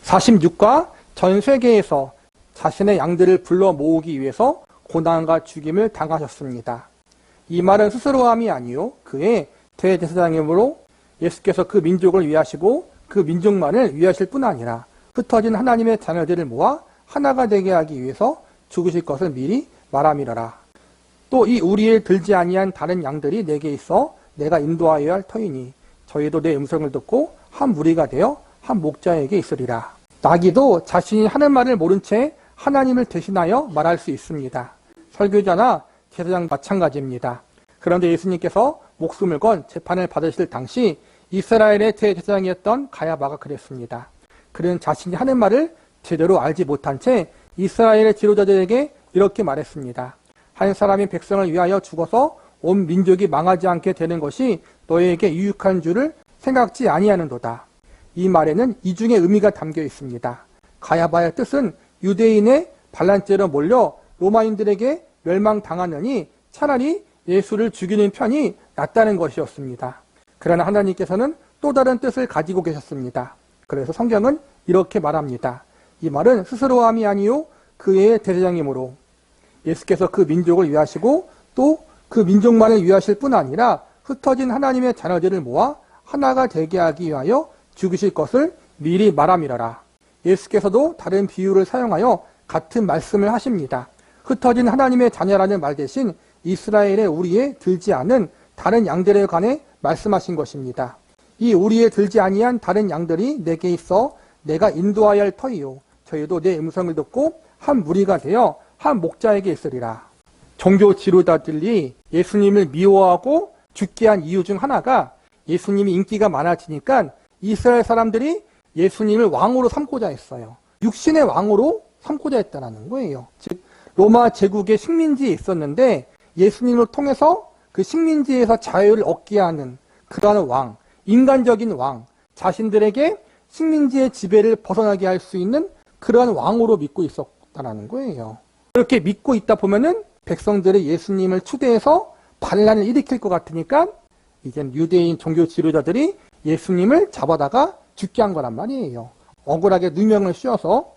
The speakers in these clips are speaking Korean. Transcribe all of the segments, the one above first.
46과 전 세계에서 자신의 양들을 불러 모으기 위해서 고난과 죽임을 당하셨습니다. 이 말은 스스로함이 아니요 그의 대제사장이므로 예수께서 그 민족을 위하시고 그 민족만을 위하실 뿐 아니라 흩어진 하나님의 자녀들을 모아 하나가 되게 하기 위해서 죽으실 것을 미리 말함이러라. 또 이 우리의 들지 아니한 다른 양들이 내게 있어 내가 인도하여야 할 터이니 저희도 내 음성을 듣고 한 무리가 되어 한 목자에게 있으리라. 나귀도 자신이 하는 말을 모른 채 하나님을 대신하여 말할 수 있습니다. 설교자나 제사장 마찬가지입니다. 그런데 예수님께서 목숨을 건 재판을 받으실 당시 이스라엘의 대제사장이었던 가야바가 그랬습니다. 그는 자신이 하는 말을 제대로 알지 못한 채 이스라엘의 지도자들에게 이렇게 말했습니다. 한 사람이 백성을 위하여 죽어서 온 민족이 망하지 않게 되는 것이 너희에게 유익한 줄을 생각지 아니하는도다. 이 말에는 이중의 의미가 담겨 있습니다. 가야바의 뜻은 유대인의 반란죄로 몰려 로마인들에게 멸망당하느니 차라리 예수를 죽이는 편이 낫다는 것이었습니다. 그러나 하나님께서는 또 다른 뜻을 가지고 계셨습니다. 그래서 성경은 이렇게 말합니다. 이 말은 스스로함이 아니요 그의 대제사장이므로 예수께서 그 민족을 위하시고 또 그 민족만을 위하실 뿐 아니라 흩어진 하나님의 자녀들을 모아 하나가 되게 하기 위하여 죽으실 것을 미리 말함이러라. 예수께서도 다른 비유를 사용하여 같은 말씀을 하십니다. 흩어진 하나님의 자녀라는 말 대신 이스라엘의 우리에 들지 않은 다른 양들에 관해 말씀하신 것입니다. 이 우리에 들지 아니한 다른 양들이 내게 있어 내가 인도하여야 할 터이요 저희도 내 음성을 듣고 한 무리가 되어 한 목자에게 있으리라. 종교 지도자들이 예수님을 미워하고 죽게 한 이유 중 하나가 예수님이 인기가 많아지니까 이스라엘 사람들이 예수님을 왕으로 삼고자 했어요. 육신의 왕으로 삼고자 했다는 거예요. 즉 로마 제국의 식민지에 있었는데 예수님을 통해서 그 식민지에서 자유를 얻게 하는 그러한 왕, 인간적인 왕, 자신들에게 식민지의 지배를 벗어나게 할 수 있는 그러한 왕으로 믿고 있었다는 거예요. 그렇게 믿고 있다 보면은 백성들이 예수님을 추대해서 반란을 일으킬 것 같으니까 이제 유대인 종교 지도자들이 예수님을 잡아다가 죽게 한 거란 말이에요. 억울하게 누명을 씌워서.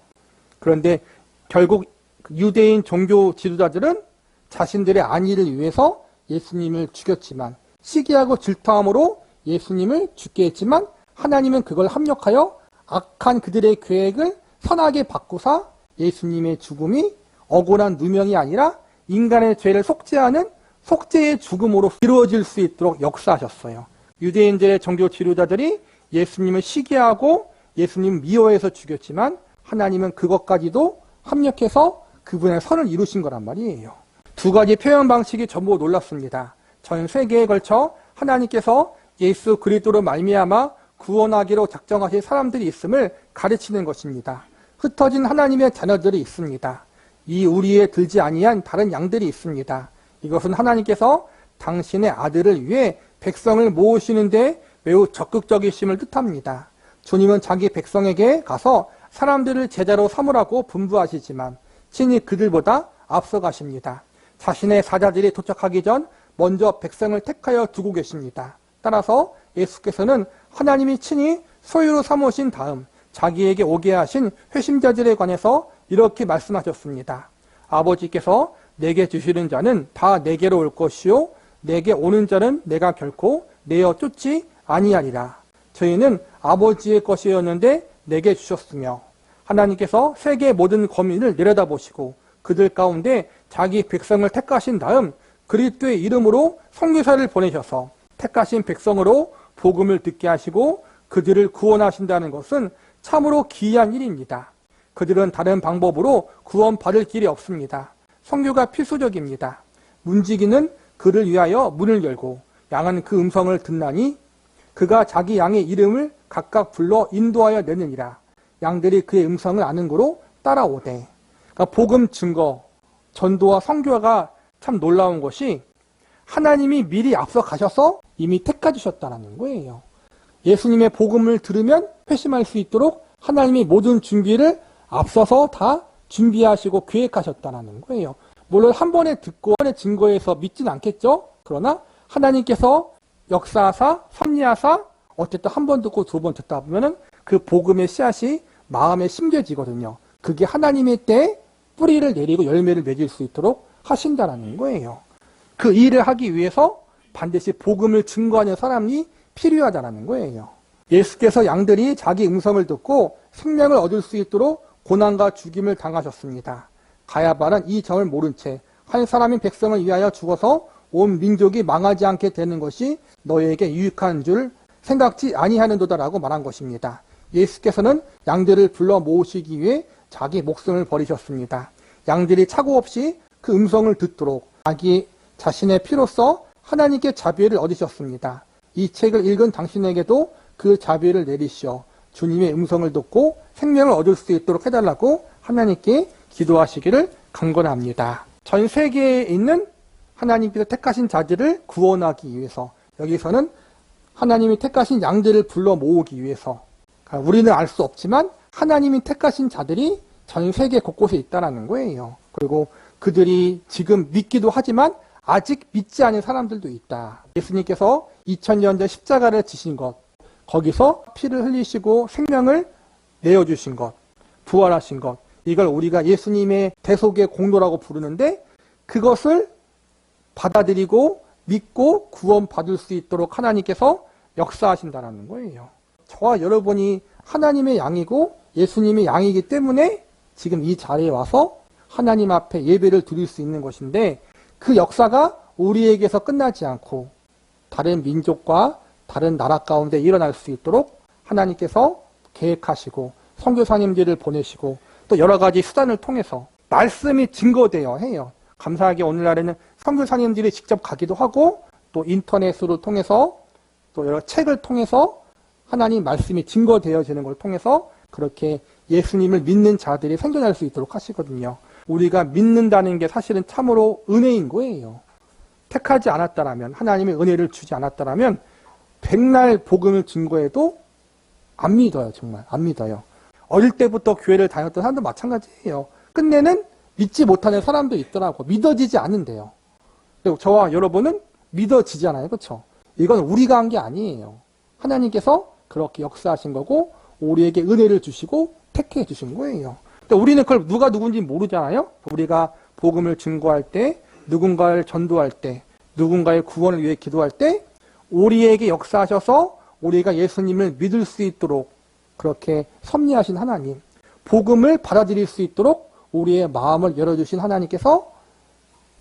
그런데 결국 유대인 종교 지도자들은 자신들의 안위를 위해서 예수님을 죽였지만 시기하고 질투함으로 예수님을 죽게 했지만 하나님은 그걸 합력하여 악한 그들의 계획을 선하게 바꾸사 예수님의 죽음이 억울한 누명이 아니라 인간의 죄를 속죄하는 속죄의 죽음으로 이루어질 수 있도록 역사하셨어요. 유대인들의 종교 지도자들이 예수님을 시기하고 예수님 미워해서 죽였지만 하나님은 그것까지도 합력해서 그분의 선을 이루신 거란 말이에요. 두 가지 표현 방식이 전부 놀랍습니다. 전 세계에 걸쳐 하나님께서 예수 그리스도로 말미암아 구원하기로 작정하신 사람들이 있음을 가르치는 것입니다. 흩어진 하나님의 자녀들이 있습니다. 이 우리에 들지 아니한 다른 양들이 있습니다. 이것은 하나님께서 당신의 아들을 위해 백성을 모으시는데 매우 적극적이심을 뜻합니다. 주님은 자기 백성에게 가서 사람들을 제자로 삼으라고 분부하시지만 친히 그들보다 앞서 가십니다. 자신의 사자들이 도착하기 전 먼저 백성을 택하여 두고 계십니다. 따라서 예수께서는 하나님이 친히 소유로 삼으신 다음 자기에게 오게 하신 회심자들에 관해서 이렇게 말씀하셨습니다. 아버지께서 내게 주시는 자는 다 내게로 올 것이요 내게 오는 자는 내가 결코 내어 쫓지 아니하리라. 저희는 아버지의 것이었는데 내게 주셨으며 하나님께서 세계 모든 거민을 내려다보시고 그들 가운데 자기 백성을 택하신 다음 그리스도의 이름으로 선교사를 보내셔서 택하신 백성으로 복음을 듣게 하시고 그들을 구원하신다는 것은 참으로 기이한 일입니다. 그들은 다른 방법으로 구원받을 길이 없습니다. 선교가 필수적입니다. 문지기는 그를 위하여 문을 열고 양은 그 음성을 듣나니 그가 자기 양의 이름을 각각 불러 인도하여 내느니라. 양들이 그의 음성을 아는 거로 따라오되. 그러니까 복음 증거, 전도와 선교가 참 놀라운 것이 하나님이 미리 앞서 가셔서 이미 택해 주셨다는 거예요. 예수님의 복음을 들으면 회심할 수 있도록 하나님이 모든 준비를 앞서서 다 준비하시고 계획하셨다는 거예요. 물론 한 번에 듣고 한 번에 증거해서 믿진 않겠죠? 그러나 하나님께서 역사하사, 섭리하사 어쨌든 한 번 듣고 두 번 듣다 보면은 그 복음의 씨앗이 마음에 심겨지거든요. 그게 하나님의 때에 뿌리를 내리고 열매를 맺을 수 있도록 하신다라는 거예요. 그 일을 하기 위해서 반드시 복음을 증거하는 사람이 필요하다는 거예요. 예수께서 양들이 자기 음성을 듣고 생명을 얻을 수 있도록 고난과 죽임을 당하셨습니다. 가야바는 이 점을 모른 채 한 사람인 백성을 위하여 죽어서 온 민족이 망하지 않게 되는 것이 너희에게 유익한 줄 생각지 아니하는도다라고 말한 것입니다. 예수께서는 양들을 불러 모으시기 위해 자기 목숨을 버리셨습니다. 양들이 착오 없이 그 음성을 듣도록 자기 자신의 피로써 하나님께 자비를 얻으셨습니다. 이 책을 읽은 당신에게도 그 자비를 내리시어 주님의 음성을 듣고 생명을 얻을 수 있도록 해달라고 하나님께 기도하시기를 간구합니다. 전 세계에 있는 하나님께서 택하신 자들을 구원하기 위해서, 여기서는 하나님이 택하신 양들을 불러 모으기 위해서, 우리는 알 수 없지만 하나님이 택하신 자들이 전 세계 곳곳에 있다는 거예요. 그리고 그들이 지금 믿기도 하지만 아직 믿지 않은 사람들도 있다. 예수님께서 2000년 전 십자가를 지신 것, 거기서 피를 흘리시고 생명을 내어주신 것, 부활하신 것, 이걸 우리가 예수님의 대속의 공로라고 부르는데, 그것을 받아들이고 믿고 구원받을 수 있도록 하나님께서 역사하신다는 거예요. 저와 여러분이 하나님의 양이고 예수님의 양이기 때문에 지금 이 자리에 와서 하나님 앞에 예배를 드릴 수 있는 것인데, 그 역사가 우리에게서 끝나지 않고 다른 민족과 다른 나라 가운데 일어날 수 있도록 하나님께서 계획하시고 선교사님들을 보내시고 또 여러 가지 수단을 통해서 말씀이 증거되어 해요. 감사하게 오늘날에는 선교사님들이 직접 가기도 하고 또 인터넷으로 통해서 또 여러 책을 통해서 하나님 말씀이 증거되어지는 걸 통해서 그렇게 예수님을 믿는 자들이 생겨날 수 있도록 하시거든요. 우리가 믿는다는 게 사실은 참으로 은혜인 거예요. 택하지 않았다라면, 하나님의 은혜를 주지 않았다라면 백날 복음을 증거해도 안 믿어요. 정말 안 믿어요. 어릴 때부터 교회를 다녔던 사람도 마찬가지예요. 끝내는 믿지 못하는 사람도 있더라고. 믿어지지 않는데요. 그리고 저와 여러분은 믿어지잖아요. 그렇죠? 이건 우리가 한 게 아니에요. 하나님께서 그렇게 역사하신 거고 우리에게 은혜를 주시고 택해 주신 거예요. 근데 우리는 그걸 누가 누군지 모르잖아요. 우리가 복음을 증거할 때, 누군가를 전도할 때, 누군가의 구원을 위해 기도할 때 우리에게 역사하셔서 우리가 예수님을 믿을 수 있도록 그렇게 섭리하신 하나님, 복음을 받아들일 수 있도록 우리의 마음을 열어주신 하나님께서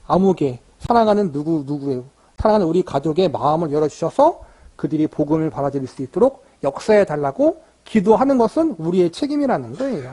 아무개 사랑하는 누구예요? 사랑하는 우리 가족의 마음을 열어주셔서 그들이 복음을 받아들일 수 있도록 역사해 달라고 기도하는 것은 우리의 책임이라는 거예요.